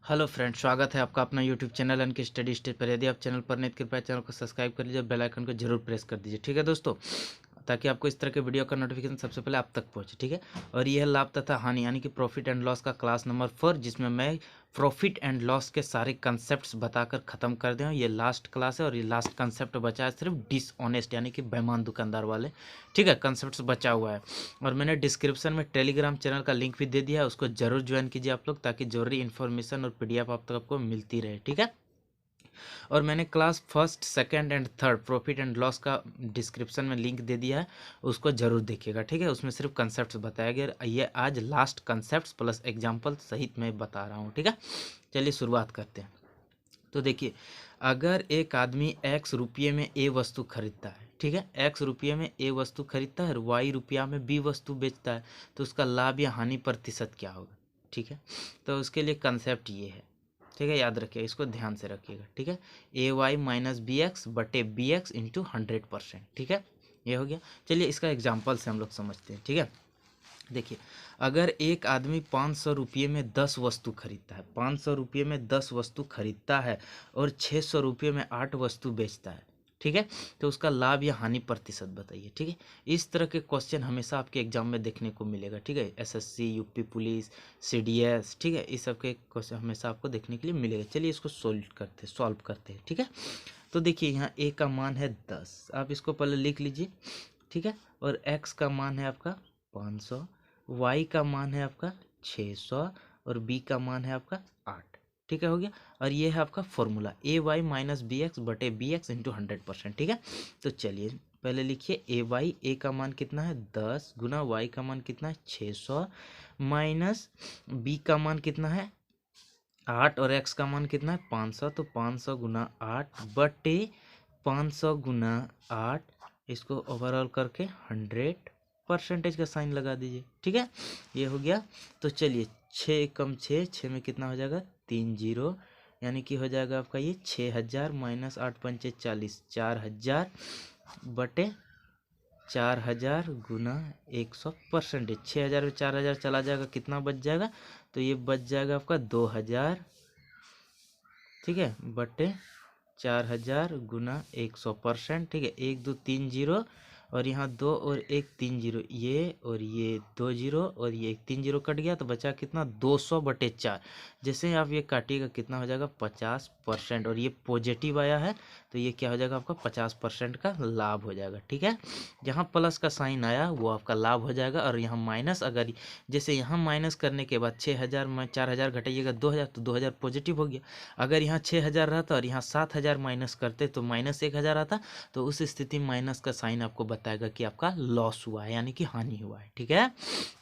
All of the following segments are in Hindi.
हेलो फ्रेंड, स्वागत है आपका अपना यूट्यूब चैनल एन के स्टडी स्टेज पर। यदि आप चैनल पर नए, कृपया चैनल को सब्सक्राइब कर लीजिए और बेल आइकन को जरूर प्रेस कर दीजिए। ठीक है दोस्तों, ताकि आपको इस तरह के वीडियो का नोटिफिकेशन सबसे पहले आप तक पहुंचे। ठीक है, और यह लाभ तथा हानि यानी कि प्रॉफिट एंड लॉस का क्लास नंबर 4, जिसमें मैं प्रॉफिट एंड लॉस के सारे कंसेप्ट्स बताकर ख़त्म कर दूँ। ये लास्ट क्लास है और ये लास्ट कंसेप्ट बचा है सिर्फ डिसऑनेस्ट यानी कि बेईमान दुकानदार वाले। ठीक है, कंसेप्ट्स बचा हुआ है और मैंने डिस्क्रिप्शन में टेलीग्राम चैनल का लिंक भी दे दिया है, उसको जरूर ज्वाइन कीजिए आप लोग, ताकि जरूरी इन्फॉर्मेशन और पीडीएफ आप तक आपको मिलती रहे। ठीक है, और मैंने class first, second and third profit and loss का डिस्क्रिप्शन में लिंक दे दिया है, उसको जरूर देखिएगा। ठीक है, उसमें सिर्फ कंसेप्ट्स बताया गया। ये आज लास्ट कंसेप्ट्स प्लस एग्जाम्पल सहित मैं बता रहा हूँ। ठीक है, चलिए शुरुआत करते हैं। तो देखिए, अगर एक आदमी x रुपये में ए वस्तु खरीदता है, ठीक है, x रुपये में ए वस्तु खरीदता है और y रुपया में बी वस्तु बेचता है, तो उसका लाभ या हानि प्रतिशत क्या होगा। ठीक है, तो उसके लिए कंसेप्ट ये है। ठीक है, याद रखिए, इसको ध्यान से रखिएगा। ठीक है, ए वाई माइनस बी एक्स बटे बी एक्स इंटू 100%। ठीक है, ये हो गया। चलिए इसका एग्जाम्पल से हम लोग समझते हैं। ठीक है, देखिए, अगर एक आदमी 500 रुपये में 10 वस्तु खरीदता है, 500 रुपये में 10 वस्तु खरीदता है और 600 रुपये में 8 वस्तु बेचता है, ठीक है, तो उसका लाभ या हानि प्रतिशत बताइए। ठीक है, इस तरह के क्वेश्चन हमेशा आपके एग्जाम में देखने को मिलेगा। ठीक है, एसएससी, यूपी पुलिस, सीडीएस, ठीक है, इस सब के क्वेश्चन हमेशा आपको देखने के लिए मिलेगा। चलिए इसको सॉल्व करते हैं। ठीक है, तो देखिए, यहाँ ए का मान है 10, आप इसको पहले लिख लीजिए। ठीक है, और एक्स का मान है आपका 500, y का मान है आपका 600 और b का मान है आपका 8। ठीक है, हो गया। और ये है आपका फॉर्मूला ए वाई माइनस बी एक्स बटे बी एक्स इंटू 100%। ठीक है, तो चलिए पहले लिखिए ए वाई, ए का मान कितना है 10 गुना y का मान कितना है 600 माइनस b का मान कितना है 8 और x का मान कितना है 500, तो 500 गुना 8 बटे 500 गुना 8, इसको ओवरऑल करके 100% का साइन लगा दीजिए। ठीक है, ये हो गया। तो चलिए 6 कम 6, 6 में कितना हो जाएगा 3 जीरो, यानी कि हो जाएगा आपका ये 6000 माइनस 8 पंचे 40, 4000 बटे 4000 गुना 100%। 6000 में 4000 चला जाएगा, कितना बच जाएगा, तो ये बच जाएगा आपका 2000। ठीक है, बटे 4000 गुना 100%। ठीक है, 1 2 3 जीरो और यहाँ 2 और 1 3 जीरो, ये और ये 2 जीरो और ये 1 3 जीरो कट गया, तो बचा कितना 200 बटे 4। जैसे ही आप ये काटिएगा कितना हो जाएगा 50%, और ये पॉजिटिव आया है तो ये क्या हो जाएगा आपका 50% का लाभ हो जाएगा। ठीक है, जहाँ प्लस का साइन आया वो आपका लाभ हो जाएगा, और यहाँ माइनस, अगर जैसे यहाँ माइनस करने के बाद 6000 में 4000 घटाइएगा 2000, तो 2000 पॉजिटिव हो गया। अगर यहाँ 6000 रहता और यहाँ 7000 माइनस करते तो माइनस 1000 आता, तो उस स्थिति में माइनस का साइन आपको बताएगा कि आपका लॉस हुआ है, यानी कि हानि हुआ है। ठीक है,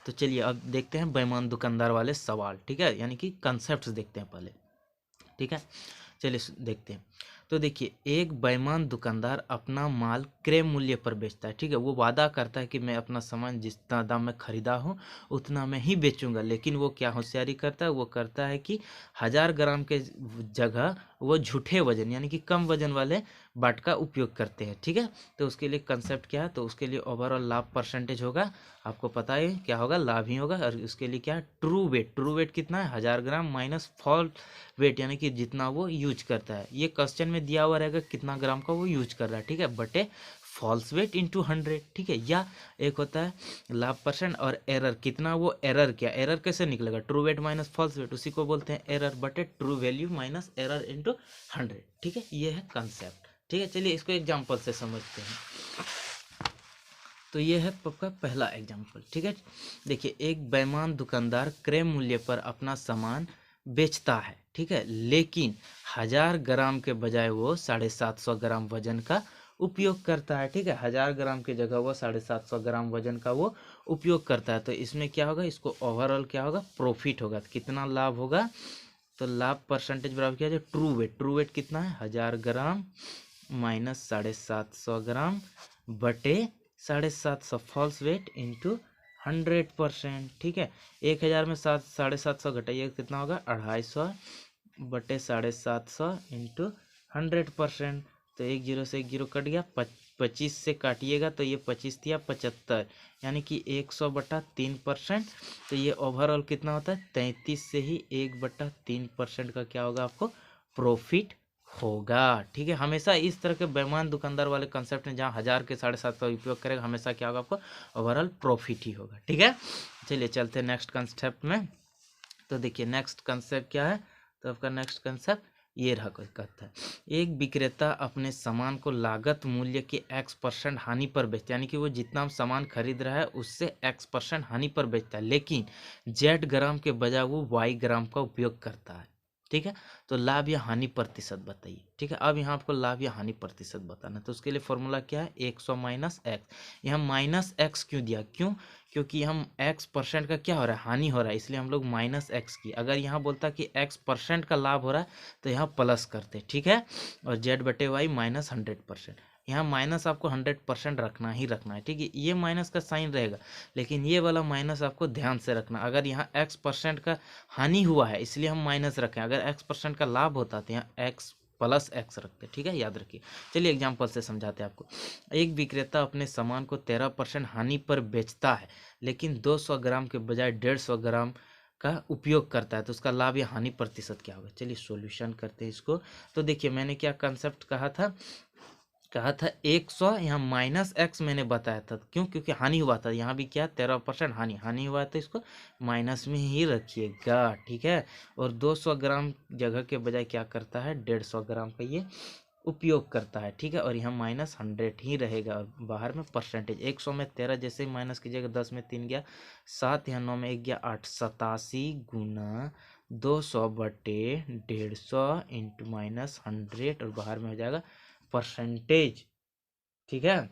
तो चलिए अब देखते हैं बेईमान दुकानदार वाले सवाल। ठीक है, यानी कि कंसेप्ट देखते हैं पहले। ठीक है, चलिए देखते हैं। तो देखिए, एक बेईमान दुकानदार अपना माल क्रय मूल्य पर बेचता है। ठीक है, वो वादा करता है कि मैं अपना सामान जितना दाम में खरीदा हूँ उतना मैं ही बेचूंगा, लेकिन वो क्या होशियारी करता है, वो करता है कि 1000 ग्राम के जगह वो झूठे वजन यानी कि कम वजन वाले बाट का उपयोग करते हैं। ठीक है, तो उसके लिए कंसेप्ट क्या है, तो उसके लिए ओवरऑल लाभ परसेंटेज होगा, आपको पता है क्या होगा, लाभ ही होगा। और उसके लिए क्या है, ट्रू वेट, ट्रू वेट कितना है 1000 ग्राम माइनस फॉल्स वेट, यानी कि जितना वो यूज करता है। ये क्वेश्चन में दिया हुआ रहेगा कितना ग्राम का वो यूज कर रहा है। ठीक है, बटे फॉल्स वेट इंटू 100। ठीक है, या एक होता है लाभ परसेंट और एरर, कितना वो एरर, क्या एरर कैसे निकलेगा, true weight minus false weight, उसी को बोलते हैं एरर, बटे true value minus error into 100। ठीक है, ये है कंसेप्ट। ठीक है, चलिए इसको एग्जाम्पल से समझते हैं। तो ये है आपका पहला एग्जाम्पल। ठीक है, देखिए, एक बेईमान दुकानदार क्रय मूल्य पर अपना सामान बेचता है। ठीक है, लेकिन 1000 ग्राम के बजाय वो 750 ग्राम वजन का उपयोग करता है। ठीक है, 1000 ग्राम की जगह वो 750 ग्राम वजन का वो उपयोग करता है, तो इसमें क्या होगा, इसको ओवरऑल क्या होगा, प्रॉफिट होगा। कितना लाभ होगा, तो लाभ परसेंटेज बराबर क्या है, ट्रू वेट, ट्रू वेट कितना है 1000 ग्राम माइनस 750 ग्राम बटे 750 फॉल्स वेट इंटू 100%। ठीक है, 1000 में 750 घटाइए कितना होगा 250 बटे 750 इंटू 100%, तो एक जीरो से एक जीरो कट गया, 25 से काटिएगा तो ये 25 दिया 75, यानी कि 100/3%। तो ये ओवरऑल कितना होता है 33 से ही 1/3% का क्या होगा आपको प्रॉफिट होगा। ठीक है, हमेशा इस तरह के बेईमान दुकानदार वाले कंसेप्ट में जहाँ 1000 के 750 का उपयोग करेगा हमेशा क्या होगा आपको ओवरऑल प्रॉफिट ही होगा। ठीक है, चलिए चलते हैं नेक्स्ट कंसेप्ट में। तो देखिए नेक्स्ट कंसेप्ट क्या है, तो आपका नेक्स्ट कंसेप्ट ये रहा, कोई कहता है एक विक्रेता अपने सामान को लागत मूल्य के X% हानि पर बेचता है, यानी कि वो जितना हम सामान खरीद रहा है उससे X% हानि पर बेचता है, लेकिन Z ग्राम के बजाय वो Y ग्राम का उपयोग करता है। ठीक है, तो लाभ या हानि प्रतिशत बताइए। ठीक है, अब यहाँ आपको लाभ या हानि प्रतिशत बताना है, तो उसके लिए फॉर्मूला क्या है 100 माइनस एक्स। यहाँ माइनस एक्स क्यों दिया, क्योंकि हम X% का क्या हो रहा है हानि हो रहा है, इसलिए हम लोग माइनस एक्स की। अगर यहाँ बोलता कि X% का लाभ हो रहा है तो यहाँ प्लस करते। ठीक है, और Z/Y माइनस 100%। यहाँ माइनस आपको 100% रखना ही रखना है। ठीक है, ये माइनस का साइन रहेगा, लेकिन ये वाला माइनस आपको ध्यान से रखना। अगर यहाँ X% का हानि हुआ है इसलिए हम माइनस रखें, अगर X% का लाभ होता तो यहाँ X प्लस X रखते। ठीक है, याद रखिए। चलिए एग्जाम्पल से समझाते हैं आपको। एक विक्रेता अपने सामान को 13% हानि पर बेचता है, लेकिन 200 ग्राम के बजाय 150 ग्राम का उपयोग करता है, तो उसका लाभ या हानि प्रतिशत क्या होगा। चलिए सॉल्यूशन करते हैं इसको। तो देखिए मैंने क्या कंसेप्ट कहा था 100, यहाँ माइनस एक्स मैंने बताया था, क्यों, क्योंकि हानि हुआ था। यहाँ भी क्या 13% हानि हुआ है, तो इसको माइनस में ही रखिएगा। ठीक है, और 200 ग्राम जगह के बजाय क्या करता है 150 ग्राम का ये उपयोग करता है। ठीक है, और यहाँ माइनस 100 ही रहेगा, और बाहर में परसेंटेज 100 में 13 जैसे ही माइनस कीजिएगा 10 में 3 गया 7, यहाँ 9 में 1 गया 8, 87 गुना 200/150 इंटू माइनस 100, और बाहर में हो जाएगा परसेंटेज। ठीक है,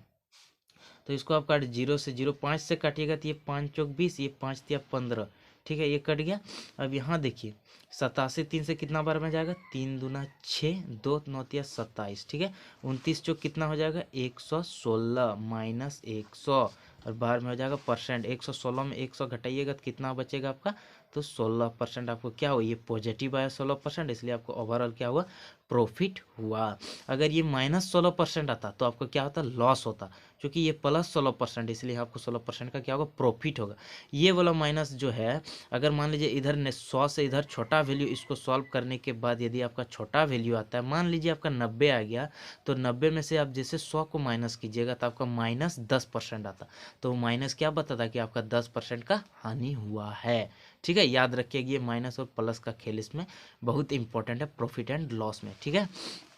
तो इसको आप काट 0 से 0 5 से काटिएगा तो ये 5 चौक 20, ये 5 दिया 15। ठीक है, ये कट गया। अब यहाँ देखिए 87 3 से कितना बार में जाएगा 3 दूना 6, 2 9 तिया 27। ठीक है, 29 चौक कितना हो जाएगा 116 माइनस 100, और बाहर में हो जाएगा परसेंट। 116 में 100 घटाइएगा तो कितना बचेगा आपका, तो 16% आपको क्या हुआ, ये पॉजिटिव आया 16%, इसलिए आपको ओवरऑल क्या हुआ प्रॉफिट हुआ। अगर ये माइनस 16% आता तो आपको क्या होता लॉस होता, क्योंकि ये प्लस 16%, इसलिए आपको 16% का क्या होगा प्रॉफिट होगा। ये वाला माइनस जो है, अगर मान लीजिए इधर ने 100 से इधर छोटा वैल्यू, इसको सॉल्व करने के बाद यदि आपका छोटा वैल्यू आता है, मान लीजिए आपका 90 आ गया, तो 90 में से आप जैसे 100 को माइनस कीजिएगा तो आपका माइनस 10% आता, तो माइनस क्या बताता कि आपका 10% का हानि हुआ है। ठीक है, याद रखिएगा ये माइनस और प्लस का खेल इसमें बहुत इंपॉर्टेंट है प्रॉफिट एंड लॉस में। ठीक है,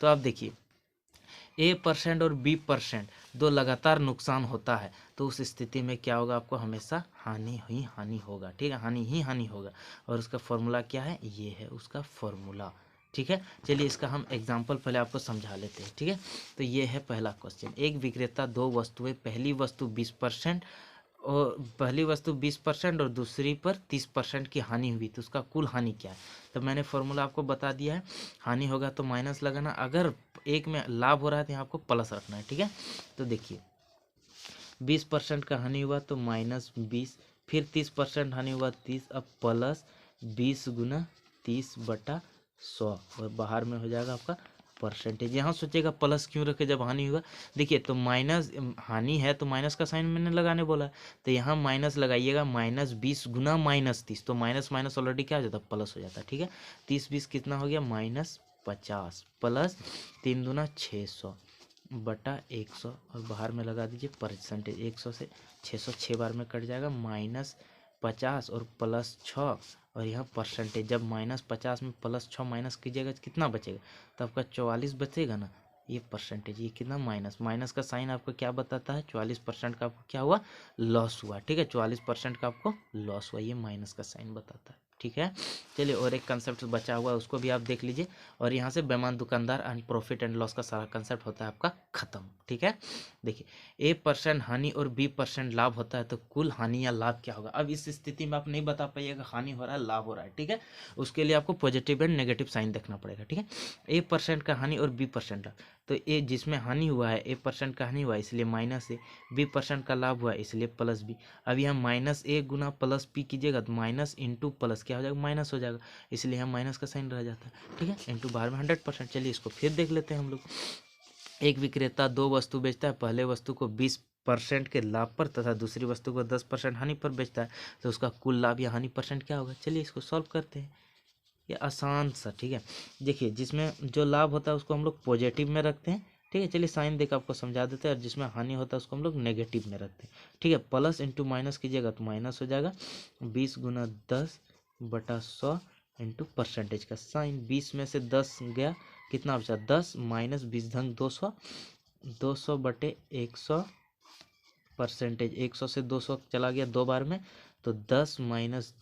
तो आप देखिए A% और B% दो लगातार नुकसान होता है, तो उस स्थिति में क्या होगा आपको हमेशा हानि ही हानि होगा। ठीक है, हानि ही हानि होगा, और उसका फॉर्मूला क्या है, ये है उसका फॉर्मूला। ठीक है, चलिए इसका हम एग्जाम्पल पहले आपको समझा लेते हैं। ठीक है, तो ये है पहला क्वेश्चन। एक विक्रेता दो वस्तुएं, पहली वस्तु 20% और पहली वस्तु 20% और दूसरी पर 30% की हानि हुई, तो उसका कुल हानि क्या है। तो मैंने फॉर्मूला आपको बता दिया है, हानि होगा तो माइनस लगाना, अगर एक में लाभ हो रहा है तो यहाँ आपको प्लस रखना है। ठीक है, तो देखिए 20% का हानि हुआ तो माइनस 20, फिर 30% हानि हुआ 30, अब प्लस 20 गुना 30/100, और बाहर में हो जाएगा आपका परसेंटेज। यहाँ सोचेगा प्लस क्यों रखे जब हानि हुआ, देखिए तो माइनस हानि है तो माइनस का साइन मैंने लगाने बोला, तो यहाँ माइनस लगाइएगा, -20 गुना -30, तो माइनस माइनस ऑलरेडी क्या हो जाता प्लस हो जाता। ठीक है, 30 20 कितना हो गया -50, प्लस 3 दूना 600/100, और बाहर में लगा दीजिए परसेंटेज। 100 से 600 6 बार में कट जाएगा, -50 और +6, और यहाँ परसेंटेज। जब -50 में +6 माइनस कीजिएगा तो कितना बचेगा, तो आपका 44 बचेगा ना, ये परसेंटेज। ये कितना माइनस का साइन आपको क्या बताता है 44% का आपको क्या हुआ लॉस हुआ। ठीक है, 44% का आपको लॉस हुआ, ये माइनस का साइन बताता है। ठीक है, चलिए और एक कंसेप्ट बचा हुआ है उसको भी आप देख लीजिए, और यहाँ से बेईमान दुकानदार एंड प्रॉफिट एंड लॉस का सारा कंसेप्ट होता है आपका खत्म। ठीक है, देखिए A% हानि और B% लाभ होता है, तो कुल हानि या लाभ क्या होगा। अब इस स्थिति में आप नहीं बता पाइएगा हानि हो रहा है लाभ हो रहा है। ठीक है, उसके लिए आपको पॉजिटिव एंड नेगेटिव साइन देखना पड़ेगा। ठीक है, A% का हानि और B% लाभ, तो ए जिसमें हानि हुआ है A% का हानि हुआ है इसलिए -A, B% का लाभ हुआ है इसलिए +B। अब यहाँ -A गुना +B कीजिएगा तो माइनस इंटू प्लस क्या हो जाएगा माइनस हो जाएगा, इसलिए यहाँ माइनस का साइन रह जाता है। ठीक है, इंटू बाहर में 100%। चलिए इसको फिर देख लेते हैं हम लोग। एक विक्रेता दो वस्तु बेचता है, पहले वस्तु को 20% के लाभ पर तथा दूसरी वस्तु को 10% हानि पर बेचता है, तो उसका कुल लाभ या हानि परसेंट क्या होगा। चलिए इसको सॉल्व करते हैं, ये आसान सा, ठीक है। देखिए जिसमें जो लाभ होता है उसको हम लोग पॉजिटिव में रखते हैं, ठीक है। चलिए साइन देकर आपको समझा देते हैं, और जिसमें हानि होता है उसको हम लोग नेगेटिव में रखते हैं, ठीक है। प्लस इंटू माइनस कीजिएगा तो माइनस हो जाएगा, 20 × 10/100 इंटू परसेंटेज का साइन, 20 में से 10 गया, कितना बचा 10, माइनस 20 × 200, 200/100 परसेंटेज, 100 से 200 चला गया 2 बार में, तो 10 -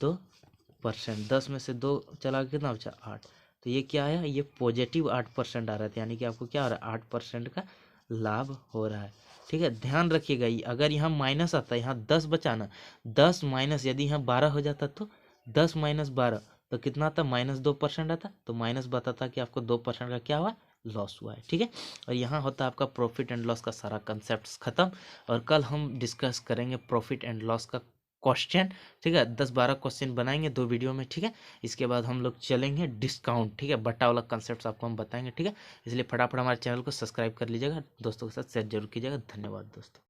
2%, 10 में से 2 चला गया, कितना बचा 8, तो ये क्या आया, ये पॉजिटिव 8% आ रहा है, यानी कि आपको क्या हो रहा है 8% का लाभ हो रहा है, ठीक है। ध्यान रखिएगा, अगर यहाँ माइनस आता है, यहाँ 10 बचाना, 10 माइनस, यदि यहाँ 12 हो जाता तो 10 - 12 तो कितना आता, -2% आता, तो माइनस बताता कि आपको 2% का क्या हुआ, लॉस हुआ है, ठीक है। और यहाँ होता है आपका प्रॉफिट एंड लॉस का सारा कंसेप्ट खत्म, और कल हम डिस्कस करेंगे प्रॉफिट एंड लॉस का क्वेश्चन, ठीक है। 10-12 क्वेश्चन बनाएंगे 2 वीडियो में, ठीक है। इसके बाद हम लोग चलेंगे डिस्काउंट, ठीक है, बट्टा वाला कंसेप्ट आपको हम बताएंगे, ठीक है। इसलिए फटाफट हमारे चैनल को सब्सक्राइब कर लीजिएगा, दोस्तों के साथ शेयर जरूर कीजिएगा। धन्यवाद दोस्तों।